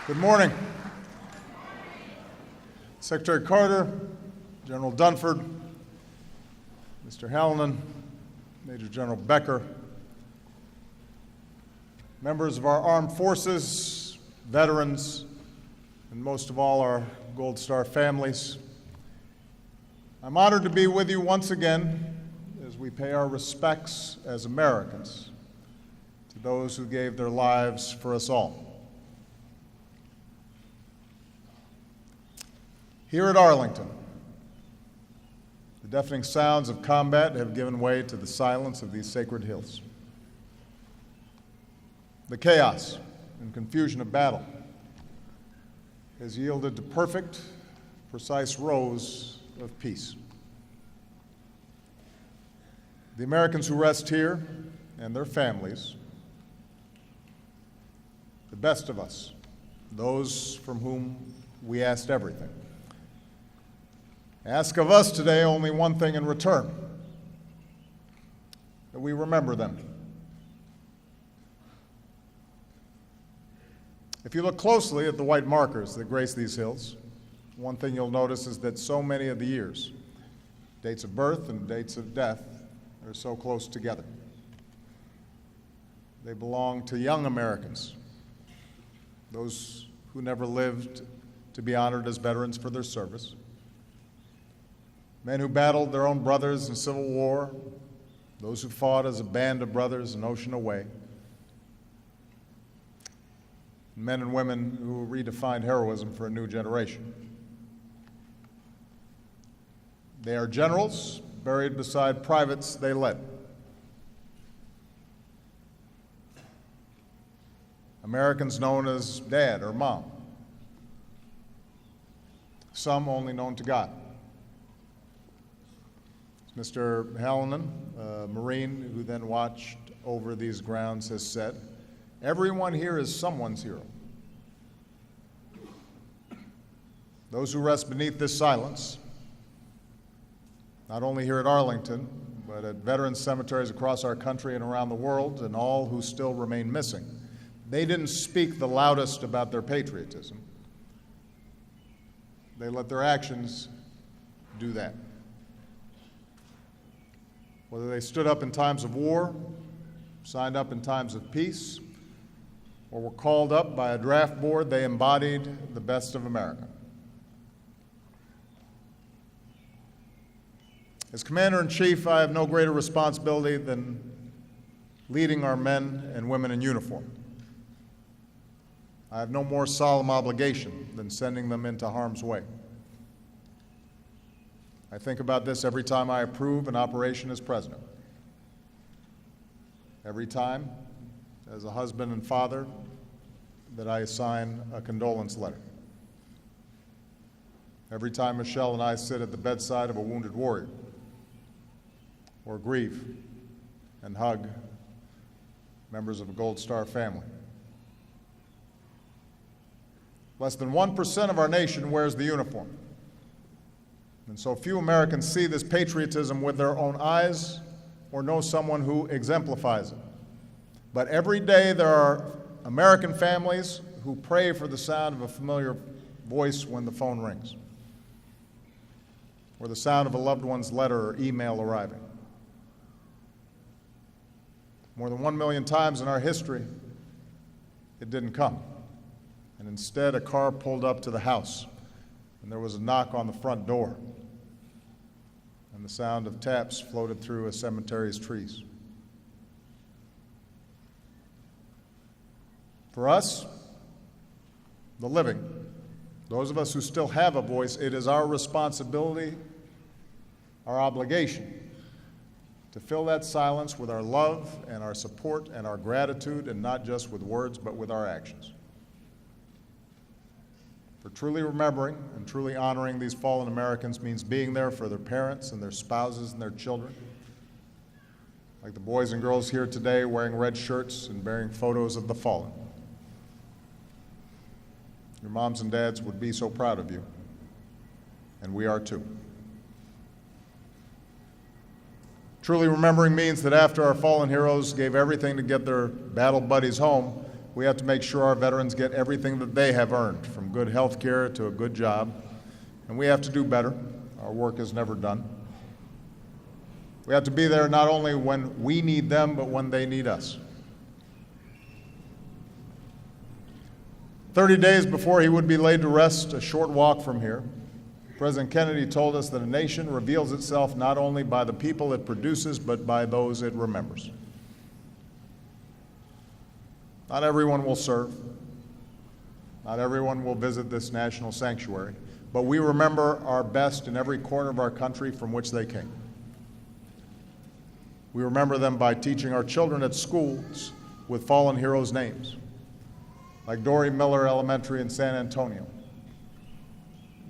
Good morning. Secretary Carter, General Dunford, Mr. Hallinan, Major General Becker, members of our armed forces, veterans, and most of all our Gold Star families. I'm honored to be with you once again as we pay our respects as Americans to those who gave their lives for us all. Here at Arlington, the deafening sounds of combat have given way to the silence of these sacred hills. The chaos and confusion of battle has yielded to perfect, precise rows of peace. The Americans who rest here and their families, the best of us, those from whom we asked everything, ask of us today only one thing in return: that we remember them. If you look closely at the white markers that grace these hills, one thing you'll notice is that so many of the years, dates of birth and dates of death, are so close together. They belong to young Americans, those who never lived to be honored as veterans for their service, men who battled their own brothers in Civil War, those who fought as a band of brothers an ocean away, men and women who redefined heroism for a new generation. They are generals buried beside privates they led. Americans known as Dad or Mom, some only known to God. Mr. Hallinan, a Marine who then watched over these grounds, has said, "Everyone here is someone's hero." Those who rest beneath this silence, not only here at Arlington, but at veteran cemeteries across our country and around the world, and all who still remain missing, they didn't speak the loudest about their patriotism. They let their actions do that. Whether they stood up in times of war, signed up in times of peace, or were called up by a draft board, they embodied the best of America. As Commander-in-Chief, I have no greater responsibility than leading our men and women in uniform. I have no more solemn obligation than sending them into harm's way. I think about this every time I approve an operation as president. Every time, as a husband and father, that I sign a condolence letter. Every time Michelle and I sit at the bedside of a wounded warrior, or grieve and hug members of a Gold Star family. Less than 1% of our nation wears the uniform. And so few Americans see this patriotism with their own eyes or know someone who exemplifies it. But every day there are American families who pray for the sound of a familiar voice when the phone rings, or the sound of a loved one's letter or email arriving. More than 1 million times in our history, it didn't come. And instead, a car pulled up to the house, and there was a knock on the front door, and the sound of taps floated through a cemetery's trees. For us, the living, those of us who still have a voice, it is our responsibility, our obligation, to fill that silence with our love and our support and our gratitude, and not just with words, but with our actions. For truly remembering and truly honoring these fallen Americans means being there for their parents and their spouses and their children, like the boys and girls here today wearing red shirts and bearing photos of the fallen. Your moms and dads would be so proud of you, and we are too. Truly remembering means that after our fallen heroes gave everything to get their battle buddies home, we have to make sure our veterans get everything that they have earned, from good health care to a good job. And we have to do better. Our work is never done. We have to be there not only when we need them, but when they need us. 30 days before he would be laid to rest, a short walk from here, President Kennedy told us that a nation reveals itself not only by the people it produces, but by those it remembers. Not everyone will serve. Not everyone will visit this national sanctuary, but we remember our best in every corner of our country from which they came. We remember them by teaching our children at schools with fallen heroes' names, like Dory Miller Elementary in San Antonio,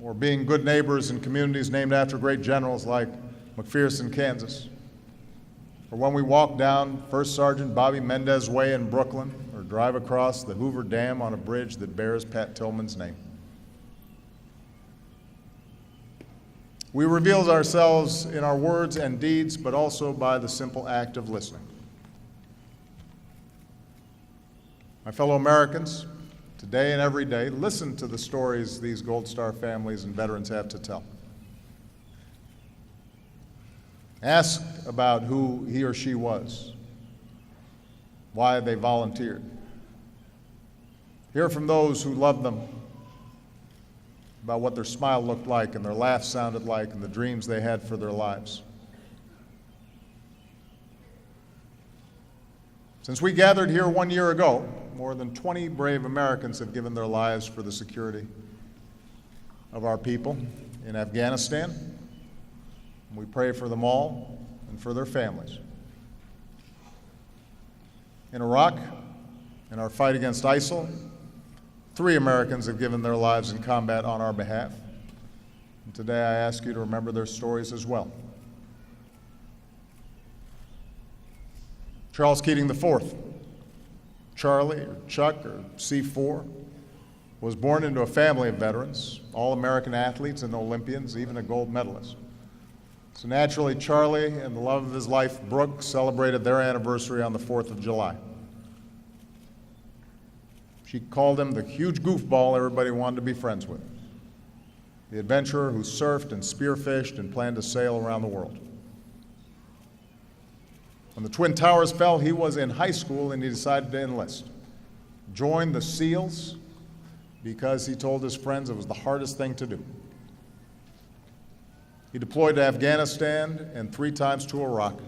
or being good neighbors in communities named after great generals like McPherson, Kansas, or when we walk down First Sergeant Bobby Mendez Way in Brooklyn, or drive across the Hoover Dam on a bridge that bears Pat Tillman's name. We reveal ourselves in our words and deeds, but also by the simple act of listening. My fellow Americans, today and every day, listen to the stories these Gold Star families and veterans have to tell. Ask about who he or she was, why they volunteered. Hear from those who loved them about what their smile looked like and their laugh sounded like and the dreams they had for their lives. Since we gathered here 1 year ago, more than 20 brave Americans have given their lives for the security of our people in Afghanistan. We pray for them all and for their families. In Iraq, in our fight against ISIL, 3 Americans have given their lives in combat on our behalf. And today I ask you to remember their stories as well. Charles Keating IV, Charlie or Chuck or C4, was born into a family of veterans, all American athletes and Olympians, even a gold medalist. So naturally, Charlie and the love of his life, Brooke, celebrated their anniversary on the 4th of July. She called him the huge goofball everybody wanted to be friends with, the adventurer who surfed and spearfished and planned to sail around the world. When the Twin Towers fell, he was in high school and he decided to enlist. Joined the SEALs because he told his friends it was the hardest thing to do. He deployed to Afghanistan and 3 times to Iraq,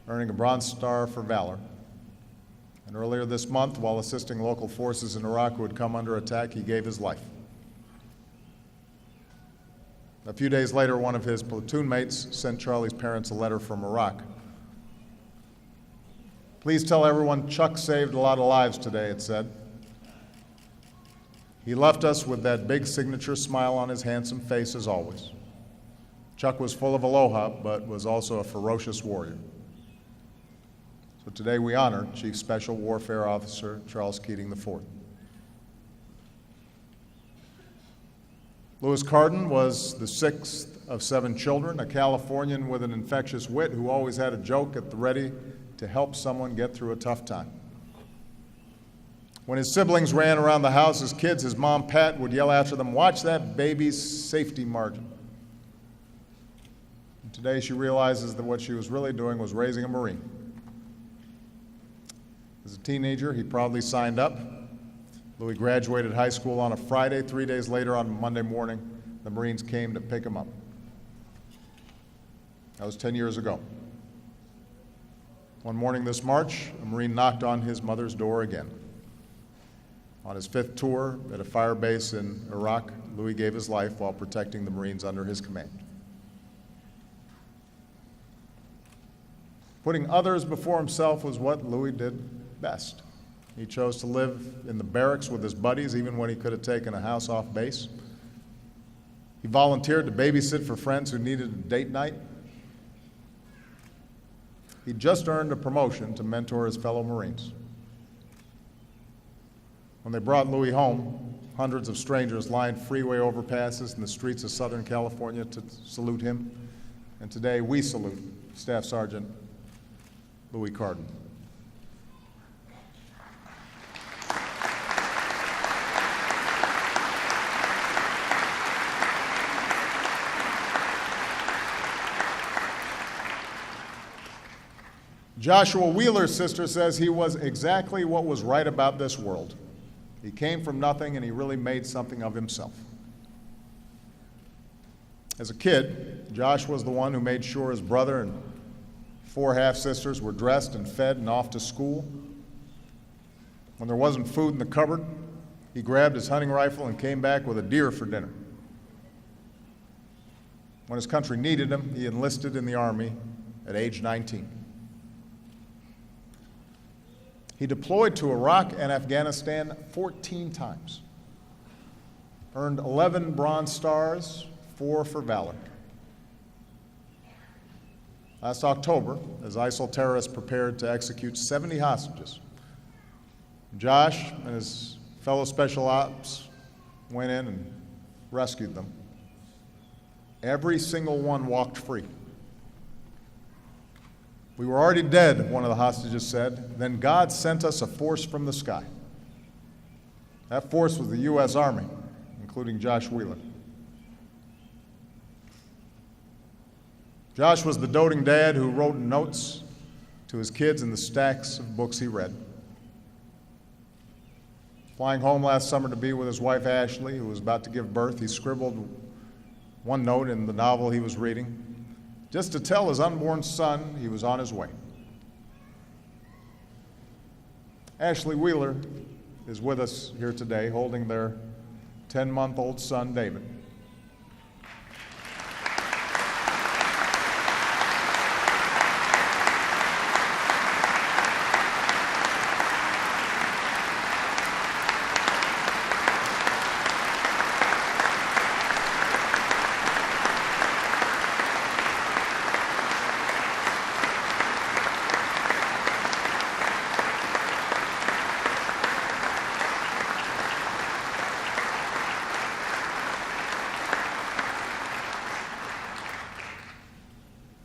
earning a Bronze Star for valor. And earlier this month, while assisting local forces in Iraq who had come under attack, he gave his life. A few days later, one of his platoon mates sent Charlie's parents a letter from Iraq. Please tell everyone Chuck saved a lot of lives today, it said. He left us with that big signature smile on his handsome face as always. Chuck was full of aloha, but was also a ferocious warrior. So today we honor Chief Special Warfare Officer Charles Keating IV. Lewis Carden was the 6th of 7 children, a Californian with an infectious wit who always had a joke at the ready to help someone get through a tough time. When his siblings ran around the house as kids, his mom, Pat, would yell after them, "Watch that baby's safety margin." And today she realizes that what she was really doing was raising a Marine. As a teenager, he proudly signed up. Louis graduated high school on a Friday. 3 days later, on Monday morning, the Marines came to pick him up. That was 10 years ago. One morning this March, a Marine knocked on his mother's door again. On his 5th tour at a fire base in Iraq, Louis gave his life while protecting the Marines under his command. Putting others before himself was what Louis did best. He chose to live in the barracks with his buddies even when he could have taken a house off base. He volunteered to babysit for friends who needed a date night. He just earned a promotion to mentor his fellow Marines. When they brought Louis home, hundreds of strangers lined freeway overpasses in the streets of Southern California to salute him. And today we salute Staff Sergeant Louis Carden. Joshua Wheeler's sister says he was exactly what was right about this world. He came from nothing and he really made something of himself. As a kid, Josh was the one who made sure his brother and 4 half-sisters were dressed and fed and off to school. When there wasn't food in the cupboard, he grabbed his hunting rifle and came back with a deer for dinner. When his country needed him, he enlisted in the Army at age 19. He deployed to Iraq and Afghanistan 14 times, earned 11 Bronze Stars, 4 for valor. Last October, as ISIL terrorists prepared to execute 70 hostages, Josh and his fellow special ops went in and rescued them. Every single one walked free. "We were already dead," one of the hostages said. "Then God sent us a force from the sky." That force was the U.S. Army, including Josh Wheeler. Josh was the doting dad who wrote notes to his kids in the stacks of books he read. Flying home last summer to be with his wife Ashley, who was about to give birth, he scribbled one note in the novel he was reading, just to tell his unborn son he was on his way. Ashley Wheeler is with us here today, holding their 10-month-old son, David.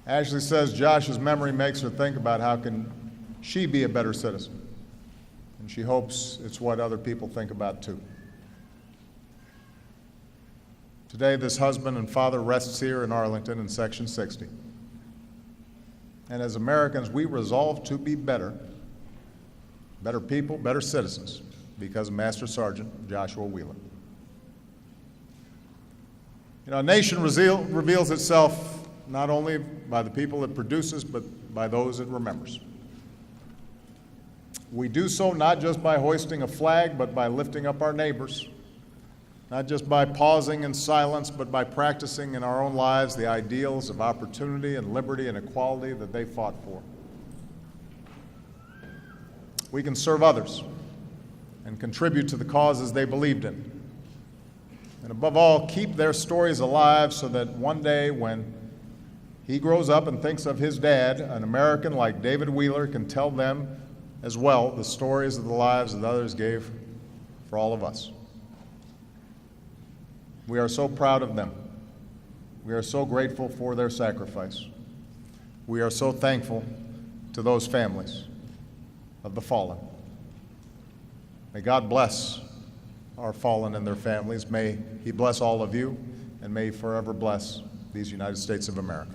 Ashley says Josh's memory makes her think about how can she be a better citizen. And she hopes it's what other people think about too. Today, this husband and father rests here in Arlington in Section 60. And as Americans, we resolve to be better people, better citizens, because of Master Sergeant Joshua Wheeler. You know, a nation reveals itself not only by the people it produces, but by those it remembers. We do so not just by hoisting a flag, but by lifting up our neighbors, not just by pausing in silence, but by practicing in our own lives the ideals of opportunity and liberty and equality that they fought for. We can serve others and contribute to the causes they believed in. And above all, keep their stories alive so that one day when he grows up and thinks of his dad, an American like David Wheeler can tell them as well the stories of the lives that others gave for all of us. We are so proud of them. We are so grateful for their sacrifice. We are so thankful to those families of the fallen. May God bless our fallen and their families. May He bless all of you, and may He forever bless these United States of America.